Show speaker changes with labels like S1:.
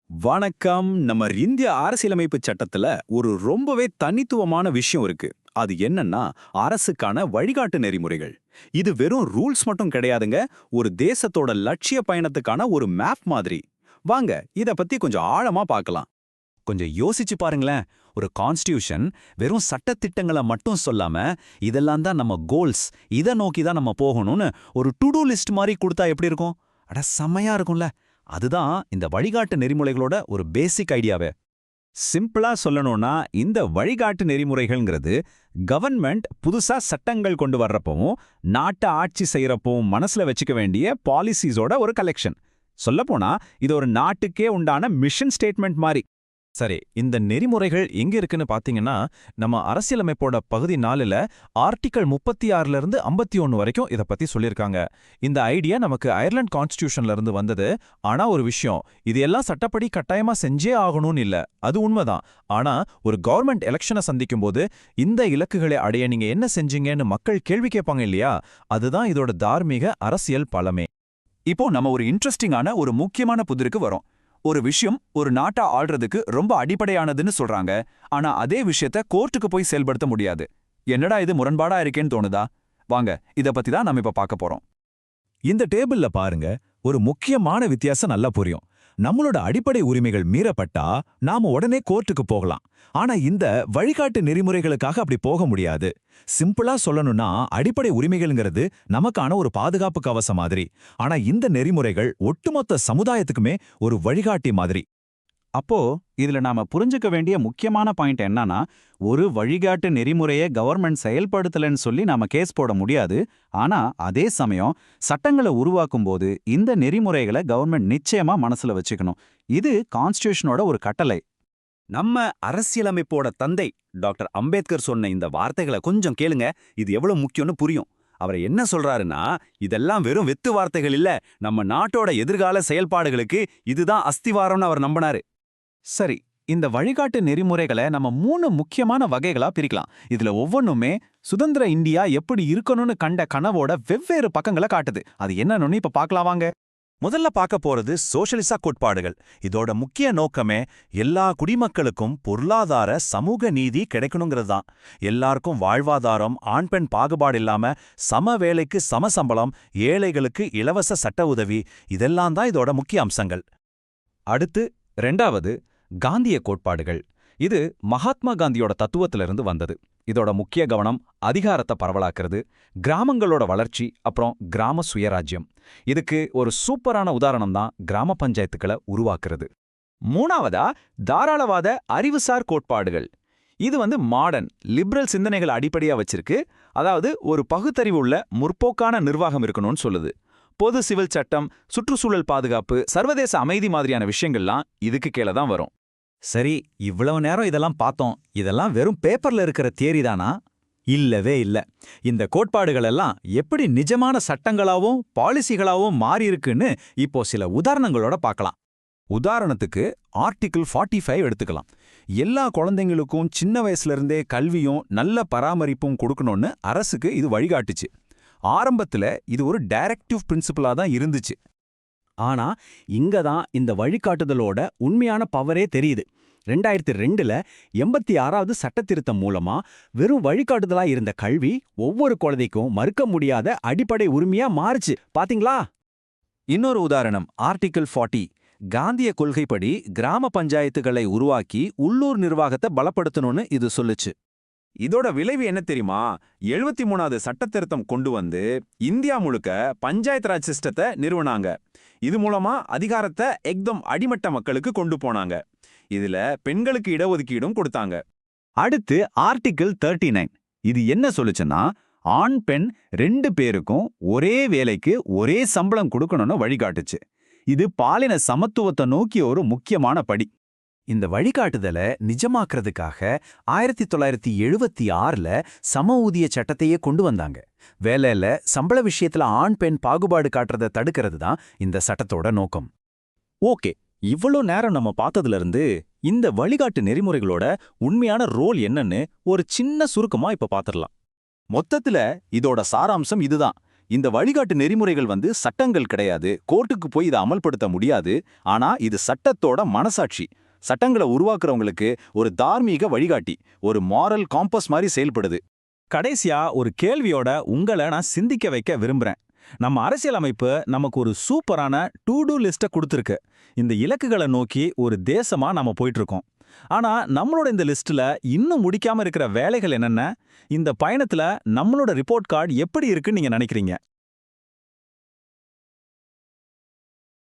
S1: வணக்கம். நம்ம இந்திய அரசியலமைப்பு சட்டத்துல ஒரு ரொம்பவே தனித்துவமான விஷயம் இருக்கு. அது என்னன்னா, அரசுக்கான வழிகாட்டு நெறிமுறைகள். இது வெறும் ரூல்ஸ் மட்டும் கிடையாதுங்க. ஒரு தேசத்தோட லட்சிய பயணத்துக்கான ஒரு மேப் மாதிரி. வாங்க, இத பத்தி கொஞ்சம் ஆழமா பார்க்கலாம். கொஞ்சம் யோசிச்சு பாருங்களேன். ஒரு கான்ஸ்டிடியூஷன் வெறும் சட்டதிட்டங்களை மட்டும் சொல்லாம, இதெல்லாம் தான் நம்ம கோல்ஸ், இத நோக்கி தான் நம்ம போகணும்னு ஒரு டு டூ லிஸ்ட் மாதிரி கொடுத்தா எப்படி இருக்கும்? அட செம்மையா இருக்கும்ல. அதுதான் இந்த வழிகாட்டு நெறிமுறைகளோட ஒரு பேசிக் ஐடியாவே. சிம்பிளா சொல்லணும்னா, இந்த வழிகாட்டு நெறிமுறைகள்ங்கிறது கவர்மெண்ட் புதுசா சட்டங்கள் கொண்டு வர்றப்பவும் நாட்டை ஆட்சி செய்யறப்பவும் மனசுல வச்சுக்க வேண்டிய பாலிசிஸோட ஒரு கலெக்ஷன். சொல்லப்போனா இது ஒரு நாட்டுக்கே உண்டான மிஷன் ஸ்டேட்மெண்ட் மாதிரி.
S2: சரி, இந்த நெறிமுறைகள் எங்க இருக்குன்னு பாத்தீங்கன்னா, நம்ம அரசியலமைப்போட பகுதி 4ல ஆர்டிகல் 36ல இருந்து 51 வரைக்கும் இத பத்தி சொல்லியிருக்காங்க. இந்த ஐடியா நமக்கு அயர்லாந்து கான்ஸ்டிடியூஷன்ல இருந்து வந்தது. ஆனா ஒரு விஷயம், இது எல்லாம் சட்டப்படி கட்டாயமா செஞ்சே ஆகணும்னு இல்ல. அது உண்மைதான். ஆனா ஒரு கவர்மெண்ட் எலெக்ஷனை சந்திக்கும் போது இந்த இலக்குகளை அடைய நீங்க என்ன செஞ்சீங்கன்னு மக்கள் கேள்வி கேட்பாங்க இல்லையா? அதுதான் இதோட தார்மீக அரசியல் பலமே.
S1: இப்போ நம்ம ஒரு இன்ட்ரெஸ்டிங்கான ஒரு முக்கியமான புதிருக்கு வரோம். ஒரு விஷயம் ஒரு நாட்டை ஆள்றதுக்கு ரொம்ப அடிப்படையானதுன்னு சொல்றாங்க. ஆனா அதே விஷயத்த கோர்ட்டுக்கு போய் செயல்படுத்த முடியாது. என்னடா இது முரண்பாடா இருக்கேன்னு தோணுதா? வாங்க, இத பத்தி தான் நாம இப்ப பார்க்க போறோம்.
S3: இந்த டேபிள்ல பாருங்க, ஒரு முக்கியமான வித்தியாசம் நல்லா புரியும். நம்மளோட அடிப்படை உரிமைகள் மீறப்பட்டா நாம உடனே கோர்ட்டுக்கு போகலாம். ஆனா இந்த வழிகாட்டு நெறிமுறைகளுக்காக அப்படி போக முடியாது. சிம்பிளா சொல்லணும்னா, அடிப்படை உரிமைகள்ங்கிறது நமக்கான ஒரு பாதுகாப்பு கவசம் மாதிரி. ஆனா இந்த நெறிமுறைகள் ஒட்டுமொத்த சமுதாயத்துக்குமே ஒரு வழிகாட்டி மாதிரி.
S1: அப்போ இதுல நாம புரிஞ்சுக்க வேண்டிய முக்கியமான பாயிண்ட் என்னன்னா, ஒரு வழிகாட்டு நெறிமுறையை கவர்மெண்ட் செயல்படுத்தலன்னு சொல்லி நாம கேஸ் போட முடியாது. ஆனா அதே சமயம் சட்டங்களை உருவாக்கும் போது இந்த நெறிமுறைகளை கவர்மெண்ட் நிச்சயமா மனசுல வச்சுக்கணும். இது கான்ஸ்டிடியூஷனோட ஒரு கட்டளை. நம்ம அரசியலமைப்போட தந்தை டாக்டர் அம்பேத்கர் சொன்ன இந்த வார்த்தைகளை கொஞ்சம் கேளுங்க. இது எவ்வளவு முக்கியம்னு புரியும். அவர் என்ன சொல்றாருன்னா, இதெல்லாம் வெறும் வெத்து வார்த்தைகள் இல்ல, நம்ம நாட்டோட எதிர்கால செயல்பாடுகளுக்கு இதுதான் அஸ்திவாரம்னு அவர் நம்பினாரு. சரி, இந்த வழிகாட்டு நெறிமுறைகளை நம்ம 3 முக்கியமான வகைகளா பிரிக்கலாம். இதுல ஒவ்வொன்றுமே சுதந்திர இந்தியா எப்படி இருக்கணும்னு கண்ட கனவோட வெவ்வேறு பக்கங்களை காட்டுது. அது என்னன்னு இப்ப பார்க்கலாம் வாங்க.
S2: முதல்ல பார்க்க போறது சோஷலிச கோட்பாடுகள். இதோட முக்கிய நோக்கமே எல்லா குடிமக்களுக்கும் பொருளாதார சமூக நீதி கிடைக்கணுங்கிறது தான். எல்லாருக்கும் வாழ்வாதாரம், ஆண் பெண் பாகுபாடு இல்லாம சம வேலைக்கு சம சம்பளம், ஏழைகளுக்கு இலவச சட்ட உதவி, இதெல்லாம் தான் இதோட முக்கிய அம்சங்கள்.
S1: அடுத்து 2வது காந்திய கோட்பாடுகள். இது மகாத்மா காந்தியோட தத்துவத்திலிருந்து வந்தது. இதோட முக்கிய கவனம் அதிகாரத்தை பரவலாக்குறது, கிராமங்களோட வளர்ச்சி, அப்புறம் கிராம சுயராஜ்யம். இதுக்கு ஒரு சூப்பரான உதாரணம் தான் கிராம பஞ்சாயத்துக்களை உருவாக்குறது. 3வதா தாராளவாத அறிவுசார் கோட்பாடுகள். இது மாடர்ன் லிபரல் சிந்தனைகள் அடிப்படையா வச்சிருக்கு. அதாவது ஒரு பகுத்தறிவு உள்ள முற்போக்கான நிர்வாகம் இருக்கணும்னு சொல்லுது. பொது சிவில் சட்டம், சுற்றுச்சூழல் பாதுகாப்பு, சர்வதேச அமைதி மாதிரியான விஷயங்கள்லாம் இதுக்கு கீழே தான் வரும்.
S3: சரி, இவ்வளவு நேரம் இதெல்லாம் பார்த்தோம். இதெல்லாம் வெறும் பேப்பர்ல இருக்கிற தியரி தானா? இல்லவே இல்ல. இந்த கோட்பாடுகள் எல்லாம் எப்படி நிஜமான சட்டங்களாவும் பாலிசிகளாவும் மாறி இருக்குன்னு இப்போ சில உதாரணங்களோட பார்க்கலாம்.
S1: உதாரணத்துக்கு ஆர்டிகிள் 45 எடுத்துக்கலாம். எல்லா குழந்தைங்களுக்கும் சின்ன வயசுல இருந்தே கல்வியும் நல்ல பராமரிப்பும் கொடுக்கணும்னு அரசுக்கு இது வழிகாட்டுச்சு. ஆரம்பத்துல இது ஒரு டைரக்டிவ் பிரின்சிபலா தான் இருந்துச்சு.
S3: ஆனா இங்க தான் இந்த வழிகாட்டுதலோட உண்மையான பவரே தெரியுது. 2002ல 86வது சட்டத்திருத்தம் மூலமா வெறும் வழிகாட்டுதலா இருந்த கல்வி ஒவ்வொரு குழந்தைக்கும் மறுக்க முடியாத அடிப்படை உரிமையா மாறுச்சு. பாத்தீங்களா?
S1: இன்னொரு உதாரணம் ஆர்டிகிள் 40. காந்திய கொள்கைப்படி கிராம பஞ்சாயத்துகளை உருவாக்கி உள்ளூர் நிர்வாகத்தை பலப்படுத்தணும்னு இது சொல்லுச்சு. இதோட விளைவு என்ன தெரியுமா? 73வது சட்டத்திருத்தம் கொண்டு வந்து இந்தியா முழுக்க பஞ்சாயத்து ராஜ் சிஸ்டத்தை நிறுவனாங்க. இது மூலமா அதிகாரத்தை எக்தம் அடிமட்ட மக்களுக்கு கொண்டு போனாங்க. இதுல பெண்களுக்கு இடஒதுக்கீடும் கொடுத்தாங்க. அடுத்து ஆர்டிகிள் 39. இது என்ன சொல்லுச்சுன்னா, ஆண் பெண் 2 பேருக்கும் ஒரே வேலைக்கு ஒரே சம்பளம் கொடுக்கணும்னு வழிகாட்டுச்சு. இது பாலின சமத்துவத்தை நோக்கிய ஒரு முக்கியமான படி. இந்த வழிகாட்டுதலை நிஜமாக்குறதுக்காக 1976ல சம ஊதிய சட்டத்தையே கொண்டு வந்தாங்க. வேலையில சம்பள விஷயத்துல ஆண் பெண் பாகுபாடு காட்டுறதை தடுக்கிறது தான் இந்த சட்டத்தோட நோக்கம்.
S3: ஓகே, இவ்வளோ நேரம் நம்ம பார்த்ததுல இருந்து இந்த வழிகாட்டு நெறிமுறைகளோட உண்மையான ரோல் என்னன்னு ஒரு சின்ன சுருக்கமா இப்ப பாத்துடலாம்.
S1: மொத்தத்துல இதோட சாராம்சம் இதுதான். இந்த வழிகாட்டு நெறிமுறைகள் சட்டங்கள் கிடையாது, கோர்ட்டுக்கு போய் இதை அமல்படுத்த முடியாது. ஆனா இது சட்டத்தோட மனசாட்சி. சட்டங்களை உருவாக்குறவங்களுக்கு ஒரு தார்மீக வழிகாட்டி, ஒரு மாரல் காம்பஸ் மாதிரி செயல்படுது.
S3: கடைசியா ஒரு கேள்வியோட உங்களை நான் சிந்திக்க வைக்க விரும்புறேன். நம்ம அரசியலமைப்பு நமக்கு ஒரு சூப்பரான டு டூ லிஸ்ட்டை கொடுத்துருக்கு. இந்த இலக்குகளை நோக்கி ஒரு தேசமா நாம போயிட்டு இருக்கோம். ஆனா நம்மளோட இந்த லிஸ்ட்ல இன்னும் முடிக்காம இருக்கிற வேலைகள் என்னென்ன? இந்த பயணத்துல நம்மளோட ரிப்போர்ட் கார்டு எப்படி இருக்குன்னு நீங்க நினைக்கிறீங்க?